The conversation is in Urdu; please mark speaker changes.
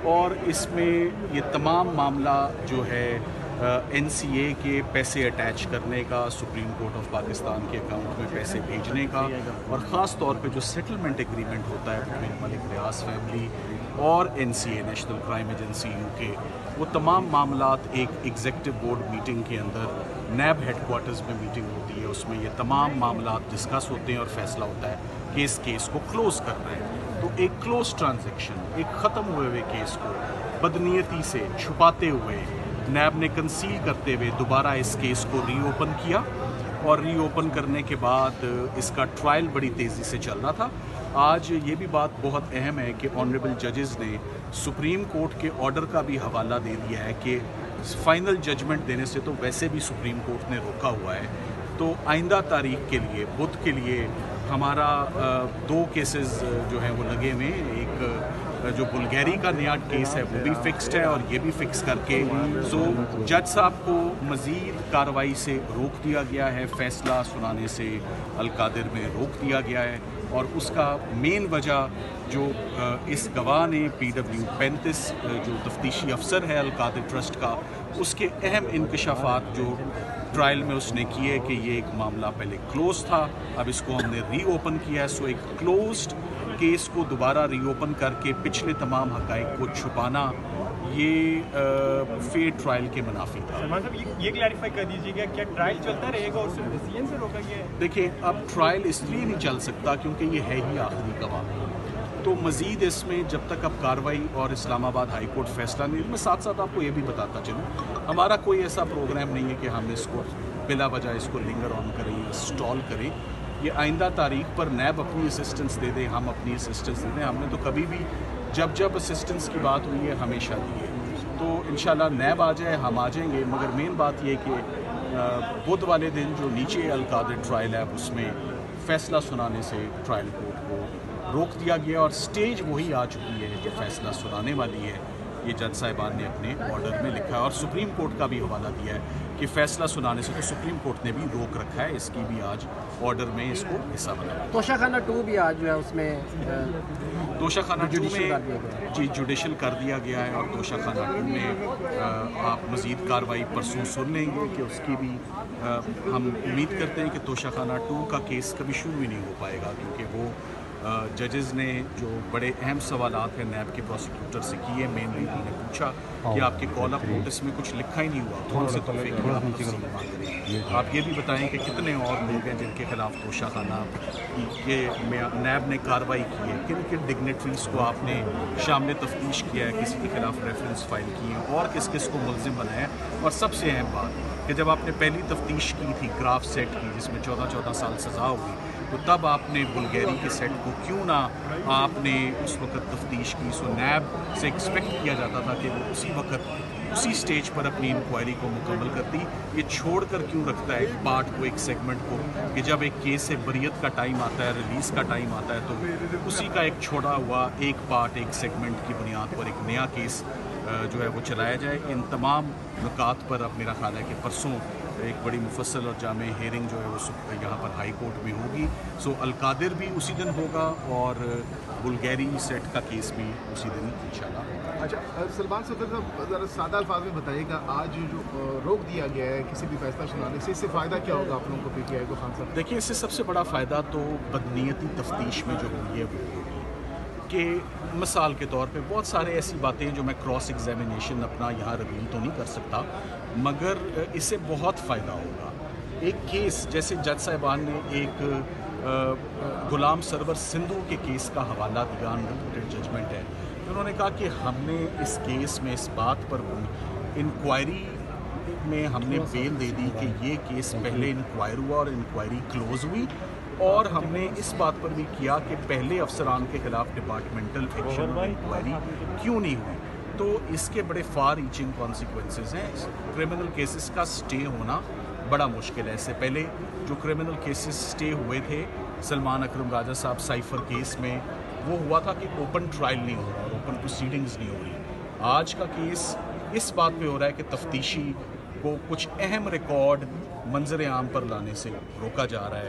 Speaker 1: اور اس میں یہ تمام معاملہ جو ہے NCA کے پیسے اٹیچ کرنے کا، سپریم کورٹ آف پاکستان کے اکاؤنٹ میں پیسے بھیجنے کا، اور خاص طور پہ جو سیٹلمنٹ ایگریمنٹ ہوتا ہے بٹوین ملک ریاض فیملی اور NCA national crime agency UK، وہ تمام معاملات ایک ایگزیکٹو بورڈ میٹنگ کے اندر نیب ہیڈ کوارٹرز میں میٹنگ ہوتی ہے، اس میں یہ تمام معاملات ڈسکس ہوتے ہیں اور فیصلہ ہوتا ہے کہ اس کیس کو کلوز کرنا ہے۔ تو ایک کلوز ٹرانزیکشن، ایک ختم ہوئے ہوئے کیس کو بدنیتی سے چھپاتے ہوئے نیب نے کنسیل کرتے ہوئے دوبارہ اس کیس کو ری اوپن کیا، اور ری اوپن کرنے کے بعد اس کا ٹرائل بڑی تیزی سے چل رہا تھا۔ آج یہ بھی بات بہت اہم ہے کہ آنریبل ججز نے سپریم کورٹ کے آرڈر کا بھی حوالہ دے دیا ہے کہ فائنل ججمنٹ دینے سے تو ویسے بھی سپریم کورٹ نے روکا ہوا ہے، تو آئندہ تاریخ کے لیے بدھ کے لیے ہمارا 2 کیسز جو ہیں وہ لگے ہوئے ہیں۔ ایک جو بلغیری کا نیا کیس ہے وہ بھی فکسڈ ہے، اور یہ بھی فکس کر کے جج صاحب کو مزید کارروائی سے روک دیا گیا ہے، فیصلہ سنانے سے القادر میں روک دیا گیا ہے، اور اس کا مین وجہ جو اس گواہ نے PW35 جو تفتیشی افسر ہے القادر ٹرسٹ کا، اس کے اہم انکشافات جو ٹرائل میں اس نے کیے کہ یہ ایک معاملہ پہلے کلوز تھا، اب اس کو ہم نے ری اوپن کیا ہے۔ سو ایک کلوزڈ کیس کو دوبارہ ری اوپن کر کے پچھلے تمام حقائق کو چھپانا، یہ فیئر ٹرائل کے منافی تھا۔
Speaker 2: سلمان صاحب یہ کلیریفائی کر دیجیے گا کیا ٹرائل چلتا رہے گا اور صرف ڈیسیژن سے روکا گیا ہے؟
Speaker 1: دیکھیں، اب ٹرائل اس لیے نہیں چل سکتا کیونکہ یہ ہے ہی آخری گواہ، تو مزید اس میں جب تک اب کارروائی اور اسلام آباد ہائی کورٹ فیصلہ نہیں، میں ساتھ ساتھ آپ کو یہ بھی بتاتا چلوں، ہمارا کوئی ایسا پروگرام نہیں ہے کہ ہم اس کو بلا وجہ اس کو لنگر آن کریں یا اسٹال کریں۔ یہ آئندہ تاریخ پر نیب اپنی اسسٹنس دے دیں، ہم اپنی اسسٹنس دے دیں، ہم نے تو کبھی بھی جب اسسٹنس کی بات ہوئی ہے ہمیشہ دی ہے، تو انشاءاللہ نیب آ جائے ہم آ جائیں گے، مگر مین بات یہ کہ بدھ والے دن جو نیچے القادر ٹرائل ہے اس میں فیصلہ سنانے سے ٹرائل کورٹ کو روک دیا گیا، اور سٹیج وہی آ چکی ہے جو فیصلہ سنانے والی ہے، یہ جج صاحبان نے اپنے آرڈر میں لکھا ہے، اور سپریم کورٹ کا بھی حوالہ دیا ہے کہ فیصلہ سنانے سے تو سپریم کورٹ نے بھی روک رکھا ہے، اس کی بھی آج آرڈر میں اس کو حصہ بنایا۔
Speaker 3: توشہ خانہ 2 بھی آج جو ہے اس میں
Speaker 1: توشہ خانہ 2 میں جوڈیشل کر دیا گیا ہے، اور توشہ خانہ 2 میں آپ مزید کارروائی پرسوں سن لیں گے کہ اس کی بھی ہم امید کرتے ہیں کہ توشہ خانہ 2 کا کیس کبھی شروع ہی نہیں ہو پائے گا، کیونکہ وہ ججز نے جو بڑے اہم سوالات ہیں نیب کے پروسیکیوٹر سے کیے، مینلی انہوں نے پوچھا کہ آپ کے کال اپ نوٹس میں کچھ لکھا ہی نہیں ہوا، کون سے تحفے کی آپ تفصیل مانگ رہے ہیں، آپ یہ بھی بتائیں کہ کتنے اور لوگ ہیں جن کے خلاف توشہ خانہ کے نیب نے کارروائی کی ہے، کن کن ڈگنیٹریز کو آپ نے شامل تفتیش کیا ہے، کسی کے خلاف ریفرنس فائل کی ہیں، اور کس کس کو ملزم بنایا ہے، اور سب سے اہم بات کہ جب آپ نے پہلی تفتیش کی تھی گراف سیٹ کی جس میں 14 سال سزا ہوئی، تو تب آپ نے بلغیری کے سیٹ کو کیوں نہ آپ نے اس وقت تفتیش کی؟ سو نیب سے ایکسپیکٹ کیا جاتا تھا کہ وہ اسی وقت اسی سٹیج پر اپنی انکوائری کو مکمل کرتی، یہ چھوڑ کر کیوں رکھتا ہے ایک پارٹ کو، ایک سیگمنٹ کو، کہ جب ایک کیس سے بریت کا ٹائم آتا ہے، ریلیز کا ٹائم آتا ہے، تو اسی کا ایک چھوڑا ہوا ایک پارٹ، ایک سیگمنٹ کی بنیاد پر ایک نیا کیس جو ہے وہ چلایا جائے۔ ان تمام نکات پر اب میرا خیال ہے کہ پرسوں ایک بڑی مفصل اور جامع ہیئرنگ جو ہے وہ یہاں پر ہائی کورٹ میں ہوگی، سو القادر بھی اسی دن ہوگا اور بلغیری سیٹ کا کیس بھی اسی دن انشاءاللہ ہوگا۔
Speaker 4: اچھا سلمان صدر صاحب، ذرا سادہ الفاظ میں بتائیے گا، آج جو روک دیا گیا ہے کسی بھی فیصلہ سنانے سے، اس سے فائدہ کیا ہوگا آپ لوگوں کو، PTI کو؟ خان صاحب
Speaker 1: دیکھیے، اس سے سب سے بڑا فائدہ تو بدنیتی تفتیش میں جو ہوئی ہے وہ ہوگی کہ مثال کے طور پہ بہت سارے ایسی باتیں جو میں کراس ایگزامینیشن اپنا یہاں ریویل تو نہیں کر سکتا، مگر اس سے بہت فائدہ ہوگا۔ ایک کیس جیسے جج صاحبان نے ایک غلام سرور سندھو کے کیس کا حوالہ دیا، انریپورٹڈ ججمنٹ ہے، انہوں نے کہا کہ ہم نے اس کیس میں اس بات پر انکوائری میں ہم نے بیل دے دی کہ یہ کیس پہلے انکوائر ہوا اور انکوائری کلوز ہوئی، اور ہم نے اس بات پر بھی کیا کہ پہلے افسران کے خلاف ڈپارٹمنٹل ایکشن اور انکوائری کیوں نہیں ہوئی۔ تو اس کے بڑے فار ریچنگ کانسیکوینسز ہیں۔ کرمنل کیسز کا سٹے ہونا بڑا مشکل ہے۔ اس سے پہلے جو کرمنل کیسز سٹے ہوئے تھے سلمان اکرم راجہ صاحب سائفر کیس میں، وہ ہوا تھا کہ اوپن ٹرائل نہیں ہو رہا اور اوپن پروسیڈنگز نہیں ہو رہی۔ آج کا کیس اس بات پہ ہو رہا ہے کہ تفتیشی کو کچھ اہم ریکارڈ منظر عام پر لانے سے روکا جا رہا ہے۔